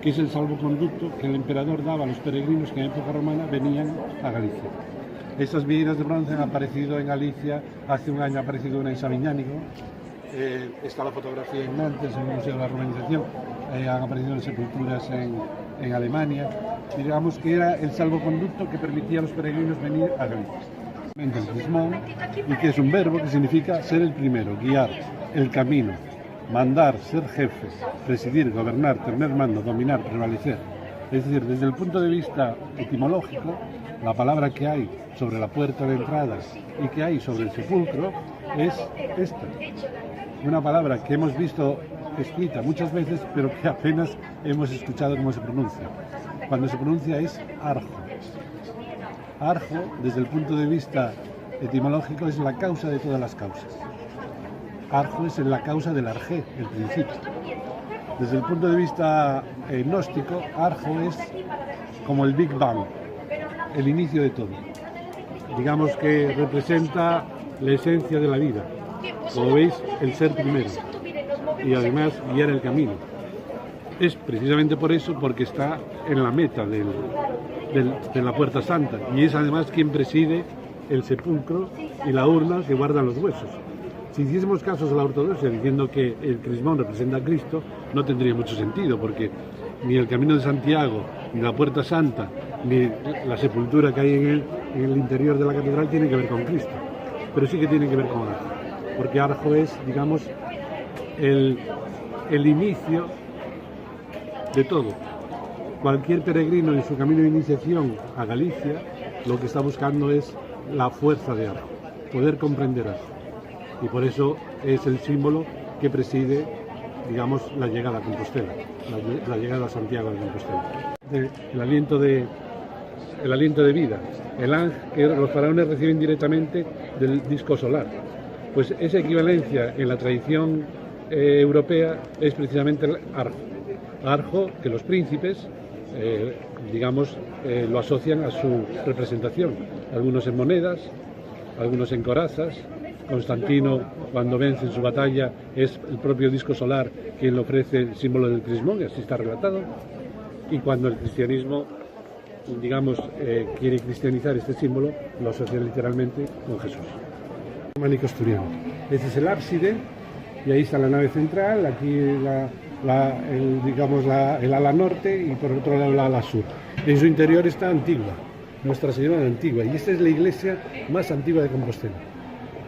que es el salvoconducto que el emperador daba a los peregrinos que en época romana venían a Galicia. Estas vieiras de bronce han aparecido en Galicia, hace un año ha aparecido una en Sabiñánigo, está la fotografía en Nantes, en el Museo de la Romanización, han aparecido en sepulturas en Alemania. Digamos que era el salvoconducto que permitía a los peregrinos venir a Galicia. El crismón, y que es un verbo que significa ser el primero, guiar, el camino, mandar, ser jefe, presidir, gobernar, tener mando, dominar, prevalecer. Es decir, desde el punto de vista etimológico, la palabra que hay sobre la puerta de entrada y que hay sobre el sepulcro es esta. Una palabra que hemos visto escrita muchas veces, pero que apenas hemos escuchado cómo se pronuncia. Cuando se pronuncia es arjo. Arjo, desde el punto de vista etimológico, es la causa de todas las causas. Arjo es la causa del arjé, el principio. Desde el punto de vista gnóstico, arjo es como el Big Bang, el inicio de todo. Digamos que representa la esencia de la vida. Como veis, el ser primero y además guiar el camino. Es precisamente por eso, porque está en la meta de la Puerta Santa y es además quien preside el sepulcro y la urna que guardan los huesos. Si hiciésemos casos a la ortodoxia diciendo que el crismón representa a Cristo, no tendría mucho sentido, porque ni el Camino de Santiago, ni la Puerta Santa, ni la sepultura que hay en el interior de la catedral tiene que ver con Cristo, pero sí que tiene que ver con Arjo, porque Arjo es, digamos, el inicio de todo. Cualquier peregrino en su camino de iniciación a Galicia lo que está buscando es la fuerza de Arjo, poder comprender Arjo. Y por eso es el símbolo que preside, digamos, la llegada a Compostela, la llegada a Santiago de Compostela. El aliento de vida, el ángel que los faraones reciben directamente del disco solar. Pues esa equivalencia en la tradición europea es precisamente el arjo. Arjo que los príncipes, digamos, lo asocian a su representación, algunos en monedas, algunos en corazas. Constantino, cuando vence en su batalla, es el propio disco solar quien le ofrece el símbolo del crismón, y así está relatado. Y cuando el cristianismo, digamos, quiere cristianizar este símbolo, lo asocia literalmente con Jesús. Románico asturiano. Ese es el ábside, y ahí está la nave central, aquí el ala norte y por otro lado el ala sur. En su interior está Antigua, Nuestra Señora de Antigua, y esta es la iglesia más antigua de Compostela.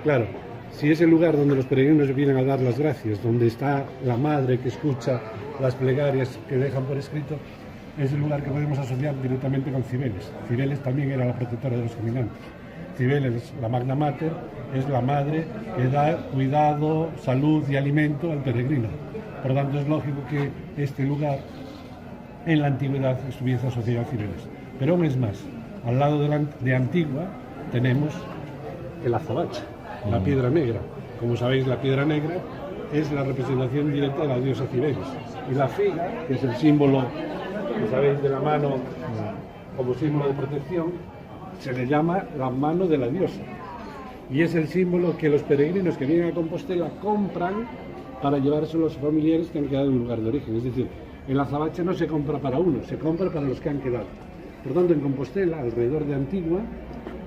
Claro, si es el lugar donde los peregrinos vienen a dar las gracias, donde está la madre que escucha las plegarias que dejan por escrito, es el lugar que podemos asociar directamente con Cibeles. Cibeles también era la protectora de los caminantes. Cibeles, la Magna Mater, es la madre que da cuidado, salud y alimento al peregrino. Por lo tanto, es lógico que este lugar en la antigüedad estuviese asociado a Cibeles. Pero aún es más, al lado de Antigua tenemos el azabache, la piedra negra. Como sabéis, la piedra negra es la representación directa de la diosa Cibeles. Y la figa, que es el símbolo, que sabéis, de la mano como símbolo de protección, se le llama la mano de la diosa. Y es el símbolo que los peregrinos que vienen a Compostela compran para llevárselo a los familiares que han quedado en un lugar de origen. Es decir, el azabache no se compra para uno, se compra para los que han quedado. Por tanto, en Compostela, alrededor de Antigua,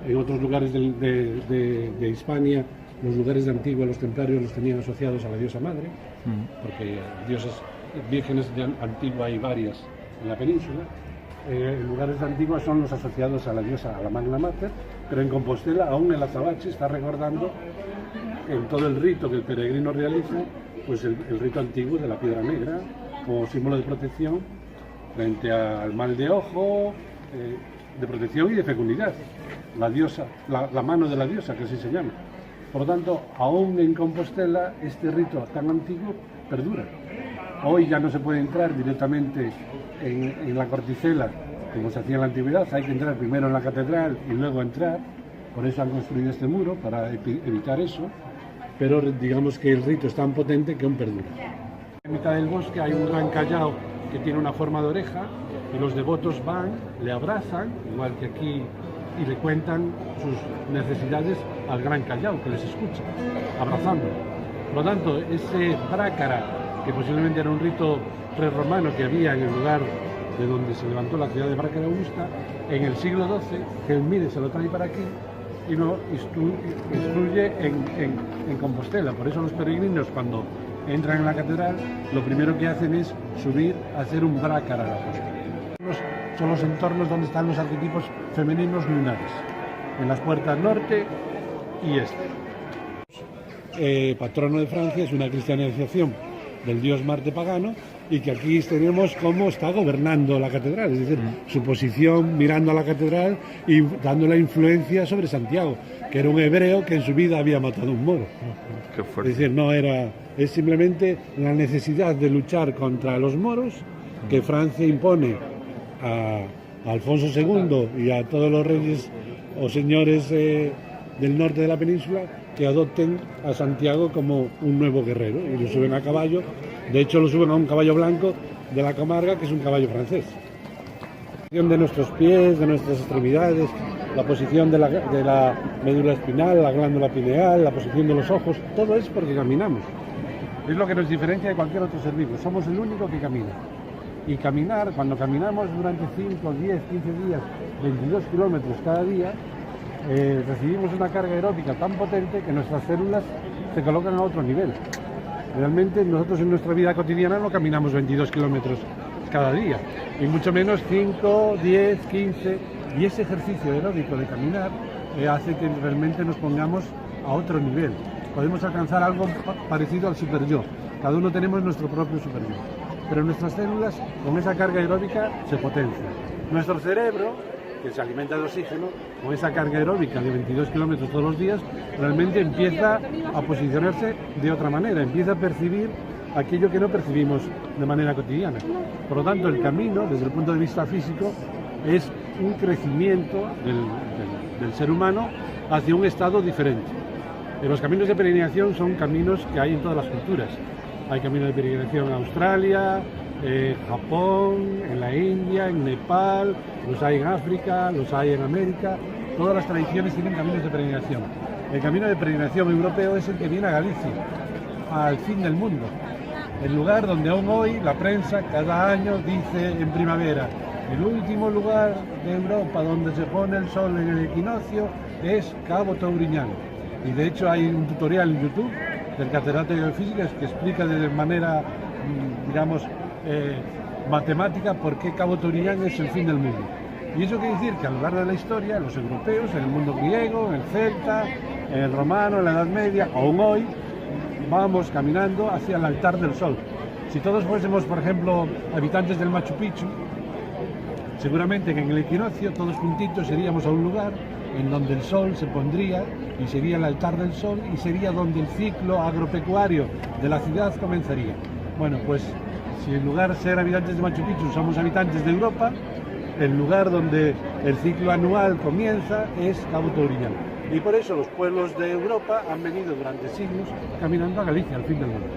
en otros lugares de Hispania, los lugares de Antigua, los templarios los tenían asociados a la diosa madre, porque diosas vírgenes de Antigua hay varias en la península. En lugares de Antigua son los asociados a la diosa, a la Magna Mater, pero en Compostela aún el azabache está recordando en todo el rito que el peregrino realiza, pues el rito antiguo de la piedra negra, como símbolo de protección frente al mal de ojo, de protección y de fecundidad. La diosa, la mano de la diosa, que así se llama. Por lo tanto, aún en Compostela, este rito tan antiguo perdura. Hoy ya no se puede entrar directamente en la Corticela, como se hacía en la antigüedad. Hay que entrar primero en la catedral y luego entrar. Por eso han construido este muro, para evitar eso. Pero digamos que el rito es tan potente que aún perdura. En mitad del bosque hay un gran callao que tiene una forma de oreja, y los devotos van, le abrazan, igual que aquí, y le cuentan sus necesidades al gran callao, que les escucha, abrazándolo. Por lo tanto, ese brácara que posiblemente era un rito prerromano que había en el lugar de donde se levantó la ciudad de Braga de Augusta, en el siglo XII, que el Mide se lo trae para aquí y lo instruye en Compostela. Por eso los peregrinos, cuando entran en la catedral, lo primero que hacen es subir a hacer un brácar al apóstol. Son los entornos donde están los arquetipos femeninos lunares, en las puertas norte y este. Patrono de Francia es una cristianización del dios Marte pagano, y que aquí tenemos cómo está gobernando la catedral, es decir, su posición mirando a la catedral y dando la influencia sobre Santiago, que era un hebreo que en su vida había matado a un moro. Qué fuerte. Es decir, es simplemente la necesidad de luchar contra los moros que Francia impone a Alfonso II y a todos los reyes o señores del norte de la península, que adopten a Santiago como un nuevo guerrero y lo suben a caballo. De hecho, lo suben a un caballo blanco de la Camarga, que es un caballo francés. La posición de nuestros pies, de nuestras extremidades, la posición de la médula espinal, la glándula pineal, la posición de los ojos, todo es porque caminamos. Es lo que nos diferencia de cualquier otro ser vivo. Somos el único que camina. Y caminar, cuando caminamos durante 5, 10, 15 días, 22 kilómetros cada día, recibimos una carga aeróbica tan potente que nuestras células se colocan a otro nivel. Realmente nosotros en nuestra vida cotidiana no caminamos 22 kilómetros cada día, y mucho menos 5, 10, 15, y ese ejercicio aeróbico de caminar hace que realmente nos pongamos a otro nivel. Podemos alcanzar algo parecido al superyo. Cada uno tenemos nuestro propio superyo, pero nuestras células con esa carga aeróbica se potencian. Nuestro cerebro, que se alimenta de oxígeno, con esa carga aeróbica de 22 kilómetros todos los días, realmente empieza a posicionarse de otra manera, empieza a percibir aquello que no percibimos de manera cotidiana. Por lo tanto, el camino, desde el punto de vista físico, es un crecimiento del ser humano hacia un estado diferente. Los caminos de peregrinación son caminos que hay en todas las culturas. Hay caminos de peregrinación en Australia, Japón, en la India, en Nepal, los hay en África, los hay en América. Todas las tradiciones tienen caminos de peregrinación. El camino de peregrinación europeo es el que viene a Galicia, al fin del mundo. El lugar donde aún hoy la prensa cada año dice en primavera: el último lugar de Europa donde se pone el sol en el equinoccio es Cabo Touriñán. Y de hecho hay un tutorial en YouTube del catedrático de física que explica de manera, digamos, matemática por qué Cabo Touriñán es el fin del mundo. Y eso quiere decir que a lo largo de la historia, los europeos, en el mundo griego, en el celta, en el romano, en la Edad Media, aún hoy, vamos caminando hacia el altar del sol. Si todos fuésemos, por ejemplo, habitantes del Machu Picchu, seguramente que en el equinoccio todos juntitos iríamos a un lugar en donde el sol se pondría y sería el altar del sol y sería donde el ciclo agropecuario de la ciudad comenzaría. Bueno, pues si en lugar de ser habitantes de Machu Picchu somos habitantes de Europa, el lugar donde el ciclo anual comienza es Cabo Touriñán. Y por eso los pueblos de Europa han venido durante siglos caminando a Galicia, al fin del mundo.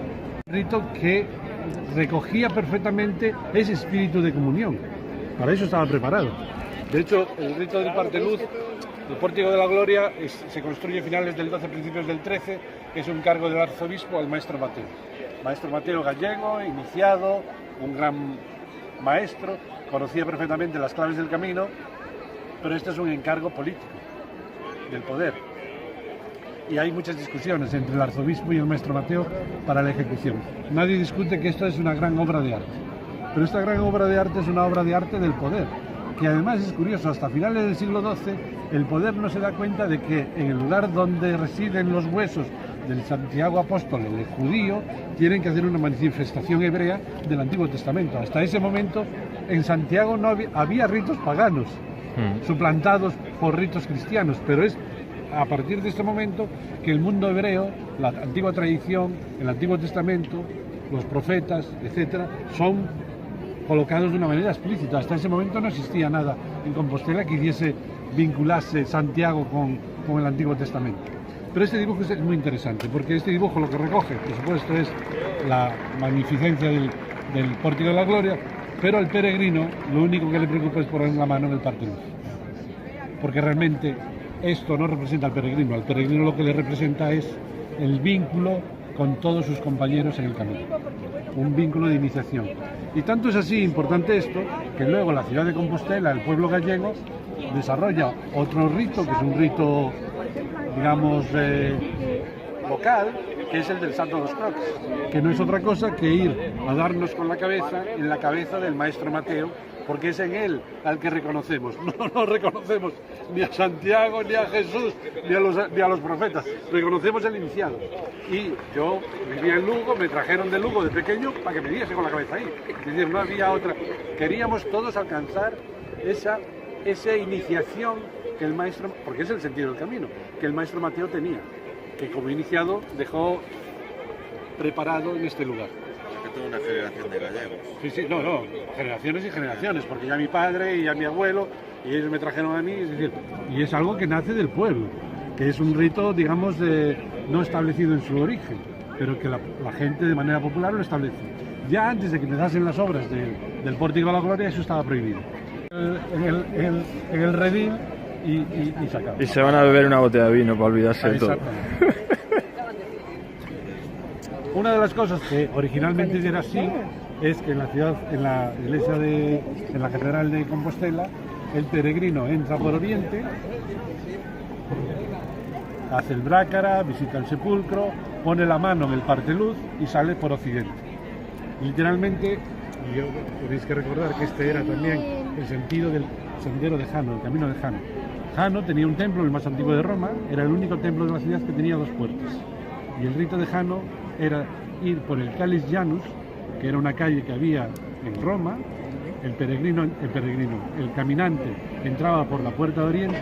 Un rito que recogía perfectamente ese espíritu de comunión. Para eso estaba preparado. De hecho, el rito del Parteluz, el Pórtico de la Gloria, se construye a finales del 12, principios del 13, que es un cargo del arzobispo al maestro Mateo. Maestro Mateo gallego, iniciado, un gran maestro, conocía perfectamente las claves del camino, pero este es un encargo político, del poder. Y hay muchas discusiones entre el arzobispo y el maestro Mateo para la ejecución. Nadie discute que esto es una gran obra de arte, pero esta gran obra de arte es una obra de arte del poder, que además es curioso, hasta finales del siglo XII el poder no se da cuenta de que en el lugar donde residen los huesos del Santiago Apóstol, el judío, tienen que hacer una manifestación hebrea del Antiguo Testamento. Hasta ese momento en Santiago no había ritos paganos, suplantados por ritos cristianos, pero es a partir de este momento que el mundo hebreo, la antigua tradición, el Antiguo Testamento, los profetas, etcétera, son colocados de una manera explícita. Hasta ese momento no existía nada en Compostela que vinculase Santiago con el Antiguo Testamento. Pero este dibujo es muy interesante, porque este dibujo lo que recoge, por supuesto, es la magnificencia del Pórtico de la Gloria, pero al peregrino lo único que le preocupa es poner la mano en el Parteluz. Porque realmente esto no representa al peregrino lo que le representa es el vínculo con todos sus compañeros en el camino. un vínculo de iniciación. Y tanto es así importante esto, que luego la ciudad de Compostela, el pueblo gallego, desarrolla otro rito, que es un rito, digamos, local, que es el del Santo de los Crocs, que no es otra cosa que ir a darnos con la cabeza en la cabeza del maestro Mateo, porque es en él al que reconocemos. No reconocemos ni a Santiago, ni a Jesús, ni a los profetas, reconocemos el iniciado. Y yo vivía en Lugo, me trajeron de Lugo de pequeño para que me diese con la cabeza ahí. Es decir, no había otra. Queríamos todos alcanzar esa iniciación que el maestro, porque es el sentido del camino, que el maestro Mateo tenía, que como iniciado dejó preparado en este lugar. Que toda una generación de gallegos. Sí, no, generaciones y generaciones, porque ya mi padre y ya mi abuelo, y ellos me trajeron a mí, es decir, y es algo que nace del pueblo, que es un rito, digamos, no establecido en su origen, pero que la gente de manera popular lo establece. Ya antes de que empezasen las obras del Pórtico de la Gloria, eso estaba prohibido. En el redil y se acaba. Y se van a beber una botella de vino para olvidarse de todo. Una de las cosas que originalmente era así es que en la iglesia en la catedral de Compostela, el peregrino entra por Oriente, hace el brácara, visita el sepulcro, pone la mano en el parteluz y sale por Occidente. Literalmente, tenéis que recordar que este era también el sentido del sendero de Jano, el camino de Jano. Jano tenía un templo, el más antiguo de Roma, era el único templo de la ciudad que tenía 2 puertas. Y el rito de Jano era ir por el Calis Janus, que era una calle que había en Roma. El caminante entraba por la puerta de Oriente,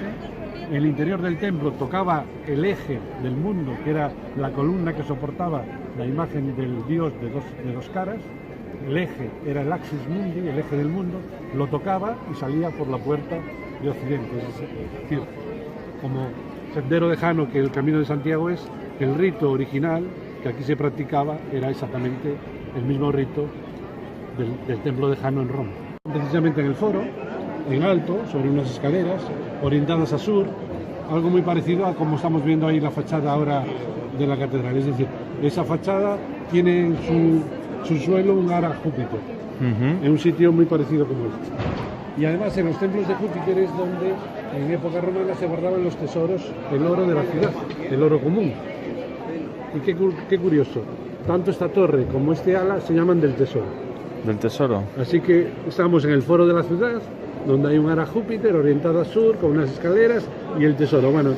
en el interior del templo tocaba el eje del mundo, que era la columna que soportaba la imagen del dios de dos caras. El eje era el axis mundi, el eje del mundo, lo tocaba y salía por la puerta de Occidente. Es decir, como sendero de Jano, que el camino de Santiago es, el rito original que aquí se practicaba era exactamente el mismo rito del templo de Jano en Roma. Precisamente en el foro, en alto, sobre unas escaleras, orientadas a sur, algo muy parecido a como estamos viendo ahí la fachada ahora de la catedral. Es decir, esa fachada tiene en su suelo un ara Júpiter, en un sitio muy parecido como este. Y además en los templos de Júpiter es donde en época romana se guardaban los tesoros, el oro de la ciudad, el oro común. Y qué curioso, tanto esta torre como este ala se llaman del tesoro. ¿Del tesoro? Así que estamos en el foro de la ciudad, donde hay un ara Júpiter orientado a sur, con unas escaleras y el tesoro. Bueno,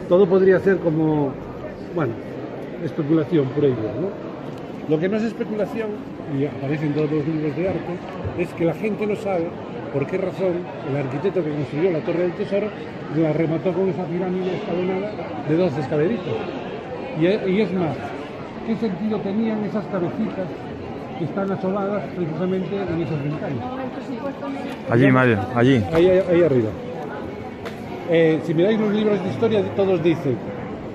todo podría ser como, bueno, especulación por ello, ¿no? Lo que no es especulación, y aparece en todos los libros de arte, es que la gente no sabe por qué razón el arquitecto que construyó la Torre del Tesoro la remató con esa pirámide escalonada de 2 escaleritas. Y es más, ¿qué sentido tenían esas cabecitas que están asoladas precisamente en esas ventanas? Allí, Mario, allí. Ahí arriba. Si miráis los libros de historia, todos dicen,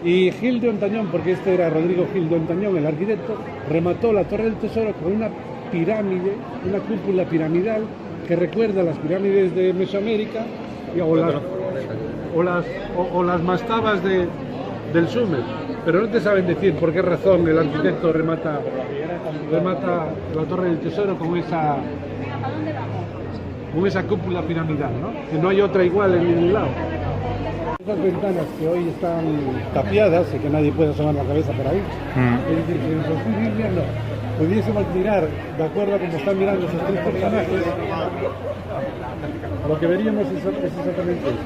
y Gil de Ontañón, porque este era Rodrigo Gil de Ontañón, el arquitecto, remató la Torre del Tesoro con una pirámide, una cúpula piramidal que recuerda a las pirámides de Mesoamérica o las mastabas del Sumer. Pero no te saben decir por qué razón el arquitecto remata la Torre del Tesoro con esa cúpula piramidal, ¿no? Que no hay otra igual en ningún lado. Esas ventanas que hoy están tapiadas y que nadie puede asomar la cabeza por ahí, es decir, que en el solsticio de invierno pudiésemos mirar, de acuerdo a cómo están mirando esos 3 personajes, lo que veríamos es exactamente eso.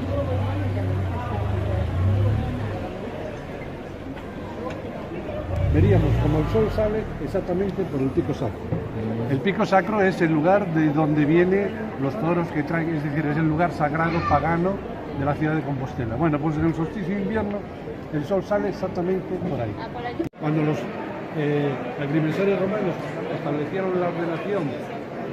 Veríamos como el sol sale exactamente por el pico sacro. El pico sacro es el lugar de donde vienen los toros que traen, es decir, es el lugar sagrado pagano de la ciudad de Compostela. Bueno, pues en el solsticio de invierno el sol sale exactamente por ahí. Cuando los agrimensores romanos establecieron la ordenación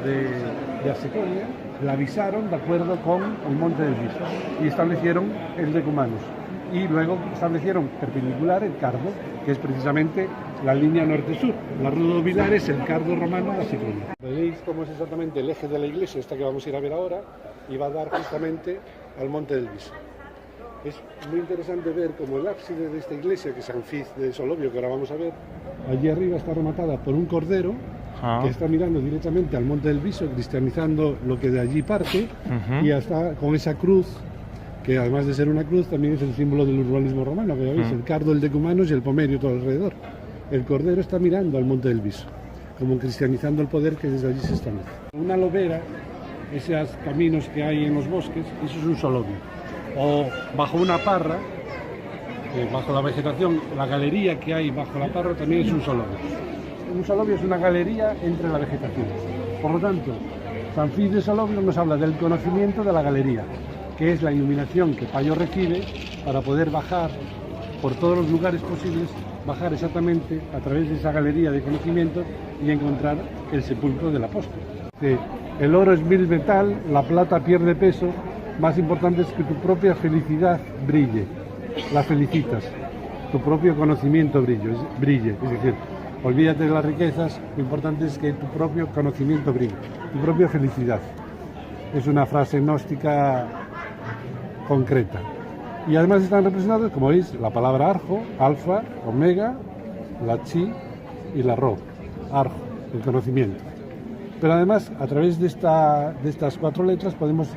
de Aseconia, la avisaron de acuerdo con el monte del Viso y establecieron el decumanus. Y luego establecieron perpendicular el cardo, que es precisamente la línea norte-sur. La ruda ovilar es el cardo romano de Aseconia. Veréis cómo es exactamente el eje de la iglesia, esta que vamos a ir a ver ahora, y va a dar justamente al monte del Viso. Es muy interesante ver cómo el ábside de esta iglesia, que es San Fis de Solovio, que ahora vamos a ver, allí arriba está rematada por un cordero que está mirando directamente al Monte del Viso, cristianizando lo que de allí parte, y hasta con esa cruz, que además de ser una cruz, también es el símbolo del urbanismo romano, que ya veis, el cardo, el decumanos y el pomerio todo alrededor. El cordero está mirando al Monte del Viso, como cristianizando el poder que desde allí se establece. Una lobera, esos caminos que hay en los bosques, eso es un solobio. O bajo una parra, bajo la vegetación, la galería que hay bajo la parra también es un solobio. Un solobio es una galería entre la vegetación. Por lo tanto, San Fis de Solobio nos habla del conocimiento de la galería, que es la iluminación que Payo recibe para poder bajar por todos los lugares posibles, bajar exactamente a través de esa galería de conocimiento y encontrar el sepulcro del apóstol. El oro es vil metal, la plata pierde peso, más importante es que tu propia felicidad brille, la felicitas, tu propio conocimiento brille, es decir, olvídate de las riquezas, lo importante es que tu propio conocimiento brille, tu propia felicidad. Es una frase gnóstica concreta. Y además están representados, como veis, la palabra arjo, alfa, omega, la chi y la ro, arjo, el conocimiento. Pero además, a través de estas 4 letras podemos,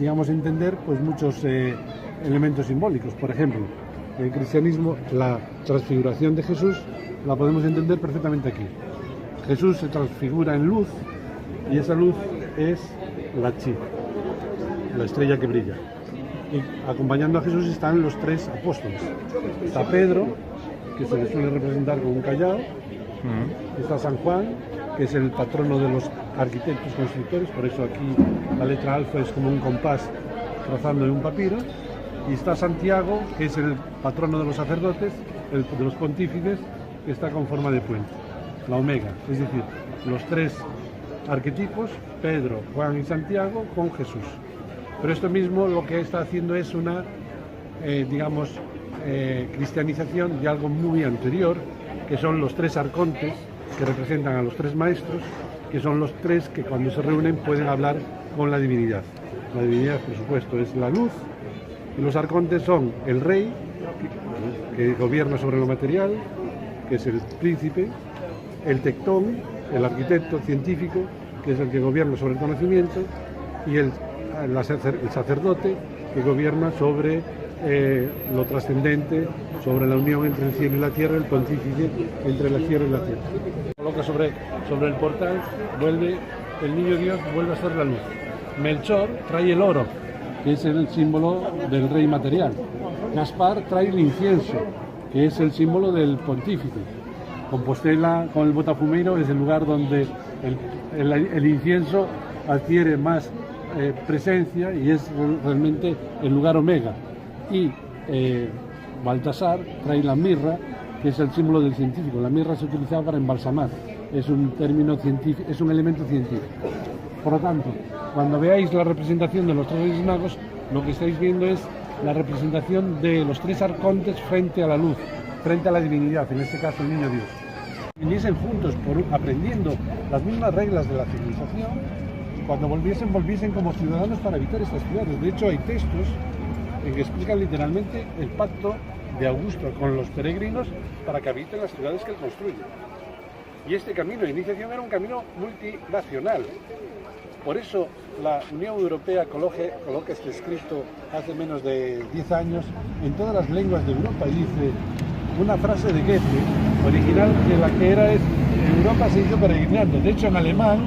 digamos, entender pues muchos elementos simbólicos. Por ejemplo, en el cristianismo, la transfiguración de Jesús la podemos entender perfectamente aquí. Jesús se transfigura en luz y esa luz es la chi, la estrella que brilla. Y acompañando a Jesús están los 3 apóstoles. Está Pedro, que se le suele representar con un callado. Está San Juan, que es el patrono de los arquitectos constructores, por eso aquí la letra alfa es como un compás trazando en un papiro. Y está Santiago, que es el patrono de los sacerdotes, de los pontífices, que está con forma de puente, la omega, es decir, los 3 arquetipos, Pedro, Juan y Santiago, con Jesús. Pero esto mismo lo que está haciendo es una, cristianización de algo muy anterior, que son los 3 arcontes, que representan a los 3 maestros, que son los 3 que cuando se reúnen pueden hablar con la divinidad. La divinidad, por supuesto, es la luz, y los arcontes son el rey, que gobierna sobre lo material, que es el príncipe, el tectón, el arquitecto científico, que es el que gobierna sobre el conocimiento, y el sacerdote, que gobierna sobre lo trascendente, sobre la unión entre el cielo y la tierra, el pontífice entre la tierra y la tierra. Coloca sobre el portal, el niño Dios vuelve a ser la luz. Melchor trae el oro, que es el símbolo del rey material. Gaspar trae el incienso, que es el símbolo del pontífice. Compostela, con el Botafumeiro, es el lugar donde el incienso adquiere más presencia y es realmente el lugar omega. Y Baltasar trae la mirra, que es el símbolo del científico. La mirra se utilizaba para embalsamar, es un término científico, es un elemento científico. Por lo tanto, cuando veáis la representación de los 3 Reyes Magos, lo que estáis viendo es la representación de los 3 arcontes frente a la luz, frente a la divinidad, en este caso el niño Dios. Viniesen juntos aprendiendo las mismas reglas de la civilización, cuando volviesen como ciudadanos para habitar estas ciudades. De hecho, hay textos en que explican literalmente el pacto de Augusto con los peregrinos para que habiten las ciudades que él construye. Y este camino de iniciación era un camino multinacional. Por eso la Unión Europea coloca este escrito hace menos de 10 años en todas las lenguas de Europa y dice una frase de Goethe, original, que la que era es: Europa se hizo peregrinando. De hecho, en alemán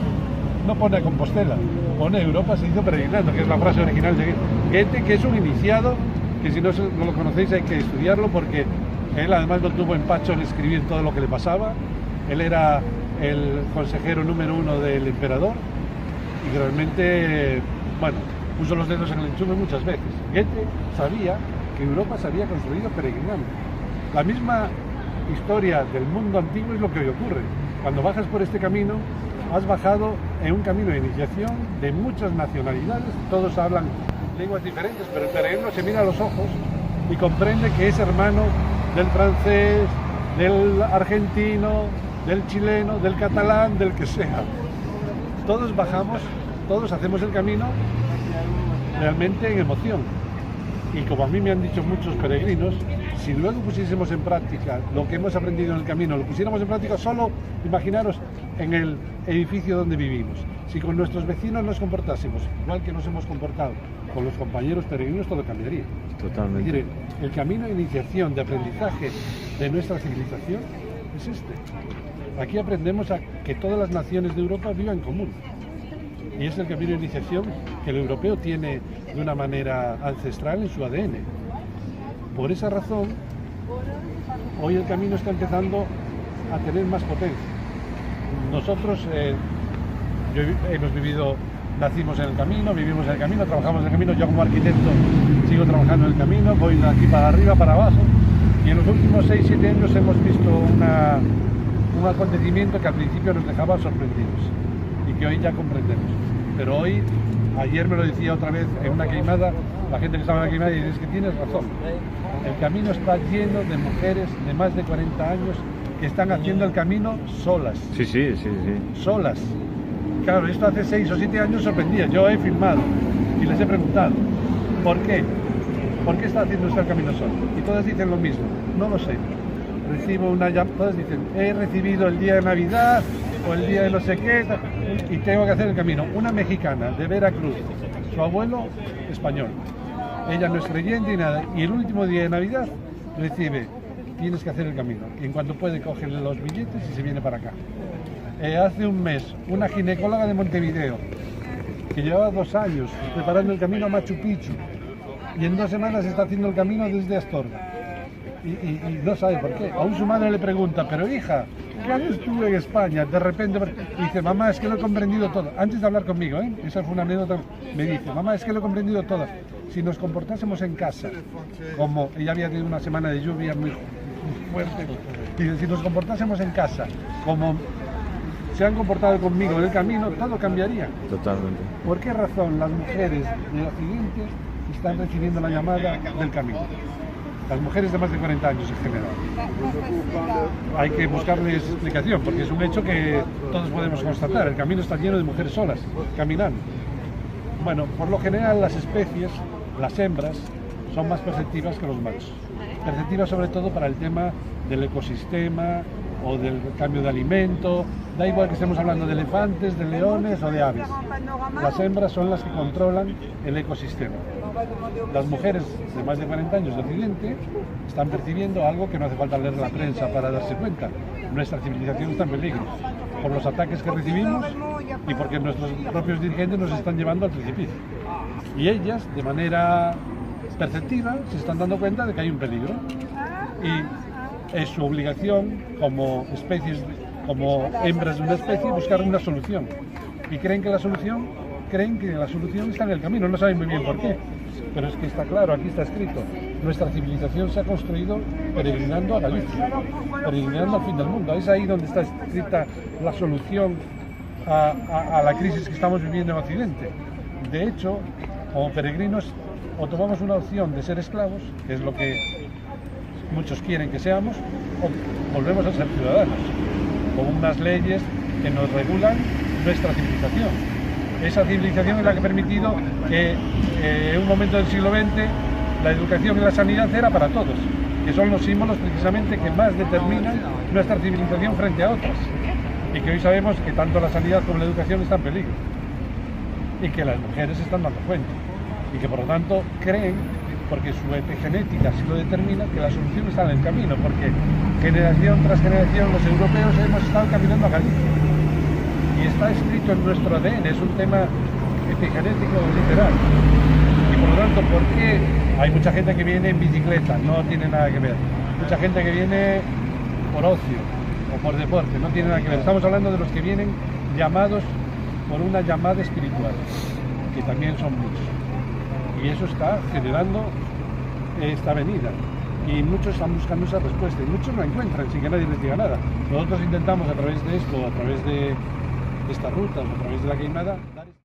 no pone Compostela, pone Europa se hizo peregrinando, que es la frase original de Goethe, que es un iniciado, que si no lo conocéis hay que estudiarlo, porque él además no tuvo empacho en escribir todo lo que le pasaba. Él era el consejero número 1 del emperador y realmente, puso los dedos en el enchufe muchas veces. Goethe sabía que Europa se había construido peregrinando. La misma historia del mundo antiguo es lo que hoy ocurre. Cuando bajas por este camino, has bajado en un camino de iniciación de muchas nacionalidades, todos hablan lenguas diferentes, pero el peregrino se mira a los ojos y comprende que es hermano del francés, del argentino, del chileno, del catalán, del que sea. Todos bajamos, todos hacemos el camino realmente en emoción. Y como a mí me han dicho muchos peregrinos, Si luego pusiésemos en práctica lo que hemos aprendido en el camino, lo pusiéramos en práctica solo, imaginaros, en el edificio donde vivimos. Si con nuestros vecinos nos comportásemos igual que nos hemos comportado con los compañeros peregrinos, todo cambiaría. Totalmente. Es decir, el camino de iniciación, de aprendizaje de nuestra civilización es este. Aquí aprendemos a que todas las naciones de Europa vivan en común. Y es el camino de iniciación que el europeo tiene de una manera ancestral en su ADN. Por esa razón, hoy el camino está empezando a tener más potencia. Nosotros hemos vivido, nacimos en el camino, vivimos en el camino, trabajamos en el camino. Yo como arquitecto sigo trabajando en el camino, voy de aquí para arriba, para abajo. Y en los últimos 6-7 años hemos visto un acontecimiento que al principio nos dejaba sorprendidos y que hoy ya comprendemos. Pero hoy, ayer me lo decía otra vez en una queimada, la gente que estaba en la queimada, y dice, es que tienes razón. El camino está lleno de mujeres de más de 40 años que están haciendo el camino solas. Sí. Solas. Claro, esto hace 6 o 7 años sorprendía. Yo he filmado y les he preguntado, ¿por qué? ¿Por qué está haciendo usted el camino solo? Y todas dicen lo mismo, no lo sé. Recibo una llamada, todas dicen, he recibido el día de Navidad o el día de no sé qué y tengo que hacer el camino. Una mexicana de Veracruz, su abuelo español. Ella no es creyente y nada. Y el último día de Navidad recibe, tienes que hacer el camino. Y en cuanto puede, coge los billetes y se viene para acá. Hace un mes, una ginecóloga de Montevideo, que llevaba 2 años preparando el camino a Machu Picchu, y en 2 semanas está haciendo el camino desde Astorga. Y no sabe por qué. Aún su madre le pregunta, pero hija, ¿qué haces tú en España? De repente, y dice, mamá, es que lo he comprendido todo. Antes de hablar conmigo, esa fue una anécdota, me dice, mamá, es que lo he comprendido todo. Si nos comportásemos en casa, como ella había tenido una semana de lluvia muy fuerte, y si nos comportásemos en casa, como se han comportado conmigo en el camino, todo cambiaría. Totalmente. ¿Por qué razón las mujeres de Occidente están recibiendo la llamada del camino? Las mujeres de más de 40 años en general. Hay que buscarle explicación, porque es un hecho que todos podemos constatar. El camino está lleno de mujeres solas, caminando. Bueno, por lo general las especies, las hembras, son más perceptivas que los machos. Perceptivas sobre todo para el tema del ecosistema o del cambio de alimento. Da igual que estemos hablando de elefantes, de leones o de aves. Las hembras son las que controlan el ecosistema. Las mujeres de más de 40 años de Occidente están percibiendo algo que no hace falta leer la prensa para darse cuenta. Nuestra civilización está en peligro por los ataques que recibimos y porque nuestros propios dirigentes nos están llevando al precipicio. Y ellas, de manera perceptiva, se están dando cuenta de que hay un peligro. Y es su obligación, como especies, como hembras de una especie, buscar una solución. Y creen que la solución está en el camino, no saben muy bien por qué. Pero es que está claro, aquí está escrito, nuestra civilización se ha construido peregrinando a Galicia, peregrinando al fin del mundo. Es ahí donde está escrita la solución a la crisis que estamos viviendo en Occidente. De hecho, como peregrinos, o tomamos una opción de ser esclavos, que es lo que muchos quieren que seamos, o volvemos a ser ciudadanos, con unas leyes que nos regulan nuestra civilización. Esa civilización es la que ha permitido que en un momento del siglo XX la educación y la sanidad era para todos, que son los símbolos precisamente que más determinan nuestra civilización frente a otras, y que hoy sabemos que tanto la sanidad como la educación están en peligro, y que las mujeres se están dando cuenta, y que por lo tanto creen, porque su epigenética así lo determina, que la solución está en el camino, porque generación tras generación los europeos hemos estado caminando a Galicia. Y está escrito en nuestro ADN, es un tema epigenético literal. Y por lo tanto, ¿por qué hay mucha gente que viene en bicicleta? No tiene nada que ver. Mucha gente que viene por ocio o por deporte, no tiene nada que ver. Estamos hablando de los que vienen llamados por una llamada espiritual, que también son muchos. Y eso está generando esta venida. Y muchos están buscando esa respuesta, y muchos la encuentran sin que nadie les diga nada. Nosotros intentamos a través de esto, a través de estas rutas, a través de la queimada,